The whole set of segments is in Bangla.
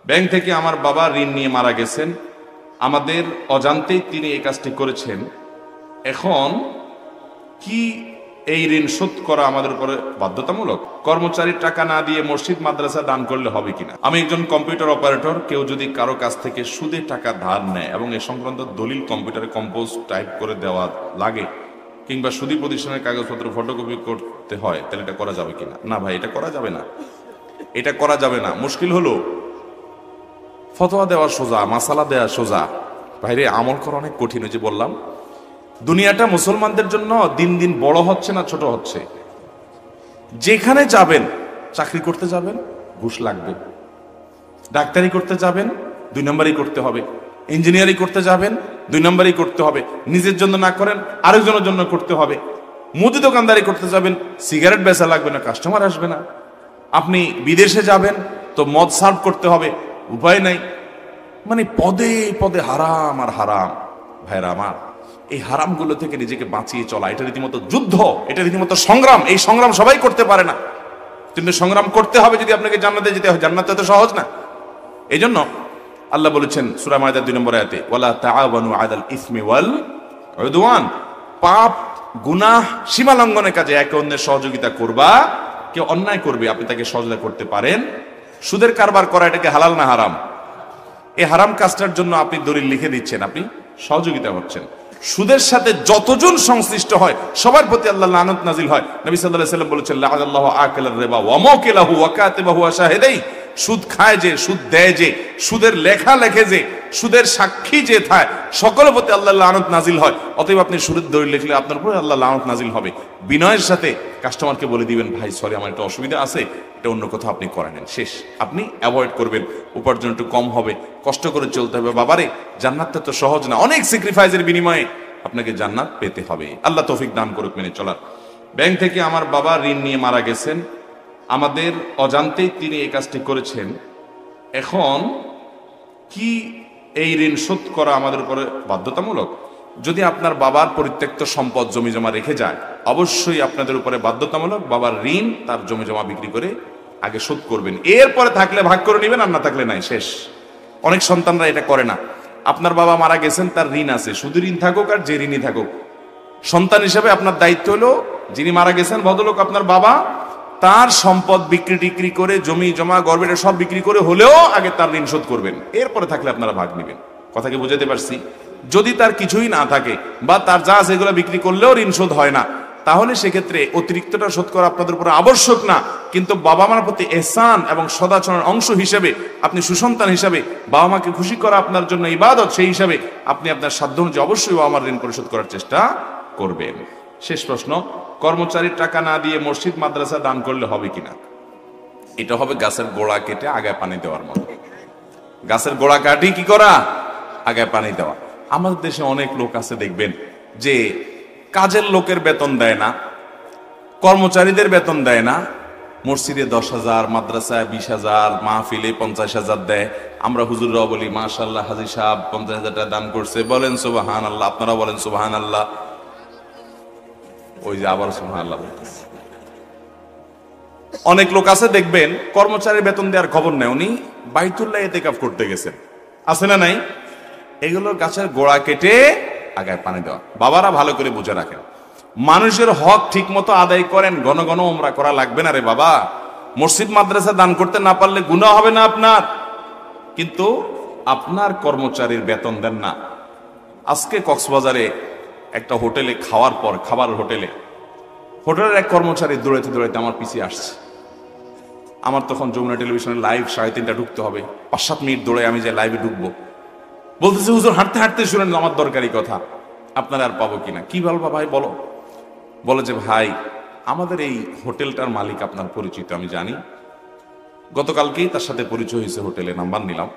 ব্যাংক থেকে আমার বাবা ঋণ নিয়ে মারা গেছেন, আমাদের অজান্তেই তিনি এই কাজটি করেছেন। এখন কি এই ঋণ শোধ করা আমাদের উপরে বাধ্যতামূলক? কর্মচারীর টাকা না দিয়ে মসজিদ মাদ্রাসা দান করলে হবে কিনা? আমি একজন কম্পিউটার অপারেটর। কেউ যদি কারো কাছ থেকে সুদে টাকা ধার নেয় এবং এ সংক্রান্ত দলিল কম্পিউটারে কম্পোজ টাইপ করে দেওয়া লাগে, কিংবা সুদী প্রতিষ্ঠানের কাগজপত্র ফটোকপি করতে হয়, তাহলে এটা করা যাবে কিনা? না ভাই, এটা করা যাবে না, এটা করা যাবে না। মুশকিল হলো ফতোয়া দেওয়া সোজা, মাসালা দেওয়া সোজা, বাইরে আমল করা অনেক কঠিন। যে বললাম, দুনিয়াটা মুসলমানদের জন্য দিন দিন বড় হচ্ছে না ছোট হচ্ছে। যেখানে যাবেন, চাকরি করতে যাবেন ঘুষ লাগবে, ডাক্তারি করতে যাবেন 2 নম্বরই করতে হবে, ইঞ্জিনিয়ারিং করতে যাবেন 2 নম্বরই করতে হবে, নিজের জন্য না করেন আরেকজনের জন্য করতে হবে। মুদি দোকানদারি করতে যাবেন, সিগারেট বেচা লাগবে না, কাস্টমার আসবে না। আপনি বিদেশে যাবেন তো মদ সার্ভ করতে হবে, উপায় নাই। মানে পদে পদে হারাম আর হারাম। ভাইরা আমার, এই হারামগুলো থেকে নিজেকে বাঁচিয়ে চলা, এটা রীতিমতো যুদ্ধ, এটা রীতিমতো সংগ্রাম। এই সংগ্রাম সবাই করতে পারে না, কিন্তু সংগ্রাম করতে হবে যদি আপনাকে জান্নাতে যেতে হয়। জান্নাত তো সহজ না। এই জন্য আল্লাহ বলেছেন সূরা মায়েদার 2 নম্বর আয়াতে, ওয়ালা তাআওয়ানু আলাল ইসমি ওয়াল উদওয়ান, পাপ গুনাহ সীমা লঙ্ঘনের কাজে একে অন্যের সহযোগিতা করবা। কেউ অন্যায় করবে, আপনি তাকে সহযোগিতা করতে পারেন। সুদের কারবার করা, এটাকে হালাল না হারাম? এই হারাম কাজটার জন্য আপনি দলিল লিখে দিচ্ছেন, আপনি সহযোগিতা করছেন। সুদের সাথে যতজন সংশ্লিষ্ট হয় সবার প্রতি আল্লাহ লানত নাজিল হয়। নবী সাল্লাল্লাহু আলাইহি ওয়াসাল্লাম বলেছেন, লাআনাল্লাহু আকিলার রিবা ওয়া মাওকিলাহু ওয়া কাতিবাহু ওয়া শাহিদাই। সুদ খায় যে, সুদ দেয় যে, সুদের লেখা লেখে যে, সুদের সাক্ষী যে থাকে, সকলের প্রতি আল্লাহ লানত নাজিল হয়। অতএব আপনি সুদের দলিল লিখলে আপনার উপরে আল্লাহ লানত নাজিল হবে। বিনয়ের সাথে কাস্টমারকে বলে দিবেন, ভাই সরি আমার একটা অসুবিধা আছে, এটা অন্য কোথাও আপনি করে নেন। শেষ। আপনি অ্যাভয়েড করবেন, উপার্জন একটু কম হবে, কষ্ট করে চলতে হবে। বাবারে, জান্নাতটা তো সহজ না, অনেক স্যাক্রিফাইসের বিনিময়ে আপনাকে জান্নাত পেতে হবে। আল্লাহ তৌফিক দান করুক মেনে চলার। ব্যাংক থেকে আমার বাবা ঋণ নিয়ে মারা গেছেন, আমাদের অজান্তেই তিনি এই কাজটি করেছেন। এখন কি এই ঋণ শোধ করা আমাদের উপরে বাধ্যতামূলক? যদি আপনার বাবার পরিত্যক্ত সম্পদ জমি জমা রেখে যায়, অবশ্যই আপনাদের উপরে বাধ্যতামূলক বাবার ঋণ তার জমি জমা বিক্রি করে আগে শোধ করবেন। এরপরে থাকলে ভাগ করে নেবেন, আর না থাকলে নাই, শেষ। অনেক সন্তানরা এটা করে না। আপনার বাবা মারা গেছেন, তার ঋণ আছে, শুধু ঋণ থাকুক আর যে ঋণই থাকুক, সন্তান হিসেবে আপনার দায়িত্ব হলো, যিনি মারা গেছেন ভদ্রলোক আপনার বাবা, তার সম্পদ বিক্রি টিক্রি করে, জমি জমা গর্বেটা সব বিক্রি করে হলেও আগে তার ঋণ শোধ করবেন। এরপরে থাকলে আপনারা ভাগ নেবেন। কথা কি বুঝাতে পারছি? যদি তার কিছুই না থাকে বা তার যা আছে এগুলো বিক্রি করলেও ঋণ শোধ হয় না, তাহলে সেক্ষেত্রে অতিরিক্তটা শোধ করা আপনাদের উপর আবশ্যক না। কিন্তু বাবা মার প্রতি ইহসান এবং সদাচরণের অংশ হিসেবে, আপনি সুসন্তান হিসেবে, বাবা মাকে খুশি করা আপনার জন্য ইবাদত, সেই হিসাবে আপনি আপনার সাধ্য অনুযায়ী অবশ্যই বাবা মার ঋণ পরিশোধ করার চেষ্টা করবেন। শেষ প্রশ্ন, কর্মচারীর টাকা না দিয়ে মসজিদ মাদ্রাসা দান করলে হবে কিনা? এটা হবে গাছের গোড়া কেটে আগায় পানি দেওয়ার মতো। গাছের গোড়া কাটি কি করা? আগায় পানি দেওয়া। আমাদের দেশে অনেক লোক আছে দেখবেন যে কাজের লোকের বেতন দেয় না, কর্মচারীদের বেতন দেয় না, মসজিদে 10,000, মাদ্রাসায় 20,000, মাহফিলে 50,000 দেয়। আমরা হুজুররাও বলি মাশাআল্লাহ, হাজী সাহেব 50,000 টাকা দান করছে, বলেন সুবহানাল্লাহ। আপনারা বলেন সুবহানাল্লাহ। ওই যে আবার সুবহানাল্লাহ বলতেছে। অনেক লোক আছে দেখবেন কর্মচারীর বেতন দেওয়ার খবর নেই, উনি বাইতুল্লাহ ইতিকাফ করতে গেছেন, আছে না নাই? এগুলো গাছের গোড়া কেটে আগায় পানি দেওয়া। বাবারা ভালো করে বুঝে রাখেন, মানুষের হক ঠিক মতো আদায় করেন, ঘন ঘন উমরা করা লাগবে না রে বাবা। মসজিদ মাদ্রাসা দান করতে না পারলে গুনাহ হবে না আপনার, কিন্তু আপনার কর্মচারীর বেতন দেন না। আজকে কক্সবাজারে একটা হোটেলে খাওয়ার পর, খাবার হোটেলের এক কর্মচারী দৌড়াইতে দৌড়াইতে আমার পিছিয়ে আসছে। আমার তখন যমুনা টেলিভিশনের লাইভ 3:30 ঢুকতে হবে, 5-7 মিনিট দৌড়ে আমি যে লাইভে ঢুকবো, বলতেছে হুজুর হাঁটতে হাঁটতে শুনেন আমার দরকারি কথা, আপনারা আর পাবো কিনা? কি বলবা ভাই বলো? বলে যে ভাই, আমাদের এই হোটেলটার মালিক আপনার পরিচিত, আমি জানি, গতকালকেই তার সাথে পরিচয় হয়েছে, হোটেলে নাম্বার নিলাম।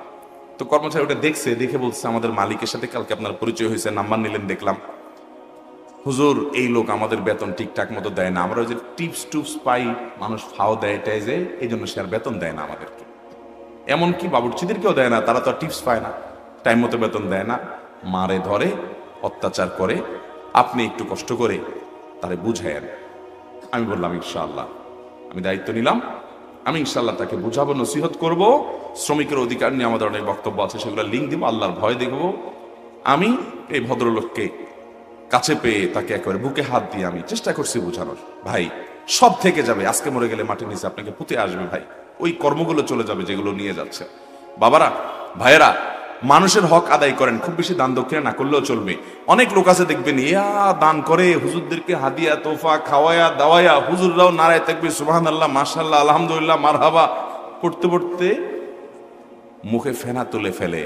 তো কর্মচারী ওটা দেখছে, দেখে বলছে আমাদের মালিকের সাথে কালকে আপনার পরিচয় হয়েছে, নাম্বার নিলেন, দেখলাম। হুজুর এই লোক আমাদের বেতন ঠিকঠাক মতো দেয় না, আমরা ওই যে টিপস টুপস পাই, মানুষ ফাও দেয় টাই যে, এই জন্য সে আর বেতন দেয় না আমাদেরকে। এমনকি বাবুর্চিদেরকেও দেয় না, তারা তো আর টিপস পায় না, টাইম মতো বেতন দেয় না, মারে ধরে, অত্যাচার করে। আপনি একটু কষ্ট করে তারে বুঝায়েন। আমি বললাম ইনশাআল্লাহ, আমি দায়িত্ব নিলাম, আমি ইনশাআল্লাহ তাকে বুঝাবো, নসিহত করব। শ্রমিকের অধিকার নিয়ে আমাদের অনেক বক্তব্য আছে, সেগুলো লিঙ্ক দিব, আল্লাহর ভয় দেখব। আমি এই ভদ্রলোককে কাছে পেয়ে তাকে একেবারে বুকে হাত দিয়ে আমি চেষ্টা করছি বোঝানোর, ভাই সব থেকে যাবে, আজকে মরে গেলে মাটির নিচে আপনাকে পুঁতে আসবে ভাই, ওই কর্মগুলো চলে যাবে যেগুলো নিয়ে যাচ্ছে। বাবারা, ভাইয়েরা, মানুষের হক আদায় করেন, খুব বেশি দান দক্ষিণা না করলেও চলবে। অনেক লোক আছে দেখবেন ইয়া দান করে, হুজুরদেরকে হাদিয়া তোফা খাওয়ায়া দাওয়ায়া, হুজুররাও নারায় থাকবে সুবহানাল্লাহ মাশাআল্লাহ আলহামদুলিল্লাহ মারহাবা পড়তে পড়তে মুখে ফেনা তুলে ফেলে।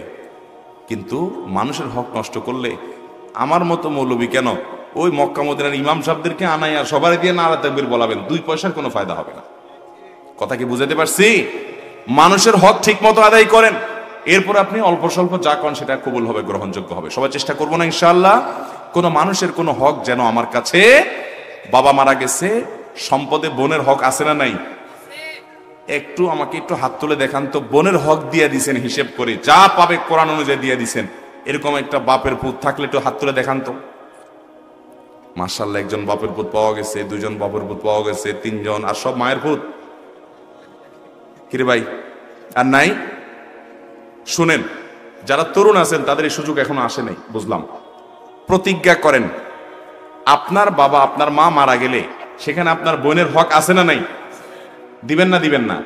কিন্তু মানুষের হক নষ্ট করলে আমার মতো মৌলবী কেন, ওই মক্কা মদিনার ইমাম সাহেবদেরকে আনাইয়া সবারই দিয়ে নারা তাকবীর বলাবেন, 2 পয়সার কোনো ফায়দা হবে না। কথা কি বুঝাতে পারছি? মানুষের হক ঠিক মতো আদায় করেন, এরপর আপনি অল্প স্বল্প যা করেন সেটা কবুল হবে, গ্রহণযোগ্য হবে। সবাই চেষ্টা করবো না ইনশাআল্লাহ? কোনো মানুষের কোনো হক যেন আমার কাছে, বাবা মারা গেছে, সম্পদে বোনের হক আছে না নাই? একটু আমাকে একটু হাত তুলে দেখান তো, বোনের হক দিয়ে দিছেন হিসেব করে, যা পাবে কোরআন অনুযায়ী দিয়ে দিছেন, এরকম একটা বাপের পুত থাকলে একটু হাত তুলে দেখান তো। মাশাআল্লাহ, একজন বাপের পুত পাওয়া গেছে, 2 জন বাপের পুত পাওয়া গেছে, 3 জন, আর সব মায়ের পুত। কিরে ভাই, আর নাই? শুনেন, যারা তরুণ আছেন তাদের এই সুযোগ এখনো আসে নাই, বুঝলাম। প্রতিজ্ঞা করেন, আপনার বাবা আপনার মা মারা গেলে সেখানে আপনার বোনের হক আছে না নাই? দিবেন না দিবেন না?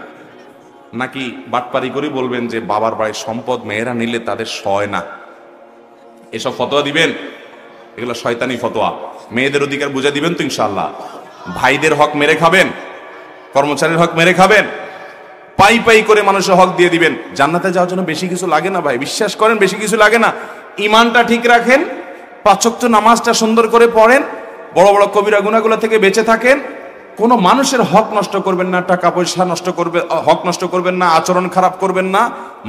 নাকি বাটপারি করে বলবেন যে বাবার বাড়ির সম্পদ মেয়েরা নিলে তাদের সয় না, এসব ফতোয়া দিবেন? এগুলো শয়তানি ফতোয়া। মেয়েদের অধিকার বুঝে দিবেন তো ইনশাআল্লাহ? ভাইদের হক মেরে খাবেন, কর্মচারীর হক মেরে খাবেন, পাই পাই করে মানুষের হক দিয়ে দিবেন। জান্নাতে যাওয়ার জন্য বেশি কিছু লাগে না ভাই, বিশ্বাস করেন, বেশি কিছু লাগে না। ইমানটা ঠিক রাখেন, 5 ওয়াক্ত নামাজটা সুন্দর করে পড়েন, বড় বড় কবিরা গুনাহগুলো থেকে বেঁচে থাকেন, কোনো মানুষের হক নষ্ট করবেন না, টাকা পয়সা নষ্ট করবে, হক নষ্ট করবেন না, আচরণ খারাপ করবেন না,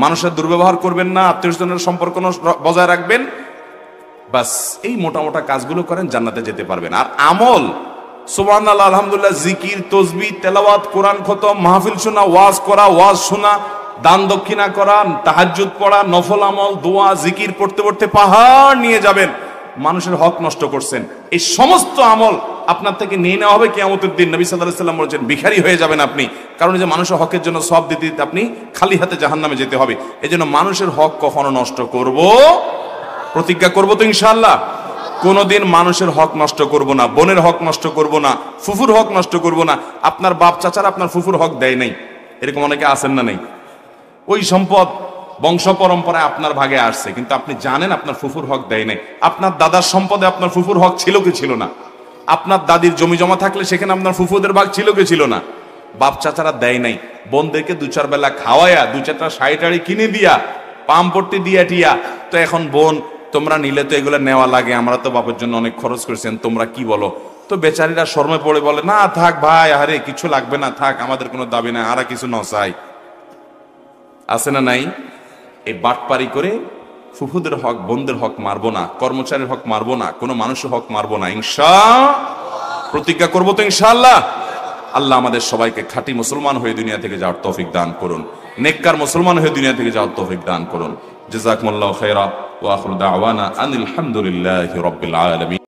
মানুষের দুর্ব্যবহার করবেন না, আত্মীয়স্বজনের সম্পর্ক বজায় রাখবেন। বাস এই মোটা মোটা কাজগুলো করেন, জান্নাতে যেতে পারবেন। আর আমল, সুবহানাল্লাহ আলহামদুলিল্লাহ, জিকির, তাসবিহ, তেলাওয়াত, কোরআন খতম, মাহফিল শোনা, ওয়াজ করা, ওয়াজ শোনা, দান দক্ষিণা করা, তাহাজ্জুদ পড়া, নফল আমল, দোয়া, জিকির পড়তে পড়তে পাহাড় নিয়ে যাবেন। মানুষের হক নষ্ট করছেন, এই সমস্ত আমল আপনার থেকে নিয়ে নেওয়া হবে কিয়ামতের দিন। নবী সাল্লাল্লাহু আলাইহি ওয়াসাল্লাম বলেছেন ভিখারি হয়ে যাবেন আপনি, কারণ যে মানুষের হকের জন্য সব দিতে দিতে আপনি খালি হাতে জাহান্নামে যেতে হবে। এজন্য মানুষের হক কখনো নষ্ট করব, প্রতিজ্ঞা করব তো ইনশাআল্লাহ, কোনদিন মানুষের হক নষ্ট করব না, বোনের হক নষ্ট করব না, ফুফুর হক নষ্ট করব না। আপনার বাপ চাচারা আপনার ফুফুর হক দেয় নাই, এরকম অনেকে আছেন না? নেই? ওই সম্পদ বংশ পরম্পরায় আপনার ভাগে আসছে, কিন্তু আপনি জানেন আপনার ফুফুর হক দেয় নাই। আপনার দাদার সম্পদে আপনার ফুফুর হক ছিল কি ছিল না? আপনার দাদির জমি জমা থাকলে সেখানে আপনার ফুফুদের ভাগ ছিল কি ছিল না? বাপ চাচারা দেয় নাই, বোনদেরকে 2-4 বেলা খাওয়ায়া, 2-4টা শাড়ি কিনে দিয়া, পাম্পট্টি দিয়া টিয়া, তো এখন বোন তোমরা নিলে তো এগুলো নেওয়া লাগে, আমরা তো বাপের জন্য অনেক খরচ করেছেন, তোমরা কি বলো? তো বেচারীরা শর্মে পড়ে বলে, না থাক ভাই, আরে কিছু লাগবে না, থাক, আমাদের কোনো দাবি নাই, আর কিছু নচাই। আছে না নাই? এই বাটপারি করে ফুফুদের হক, বোনদের হক মারবো না, কর্মচারীর হক মারবো না, কোনো মানুষের হক মারবো না, প্রতিজ্ঞা করবো তো ইনশাআল্লাহ। আল্লাহ আমাদের সবাইকে খাঁটি মুসলমান হয়ে দুনিয়া থেকে যাওয়ার তৌফিক দান করুন, নেককার মুসলমান হয়ে দুনিয়া থেকে যাওয়ার তৌফিক দান করুন। জাযাকুমুল্লাহু খায়রা ওয়া আখিরু দাওয়ানা আনিল হামদুলিল্লাহি রাব্বিল আলামিন।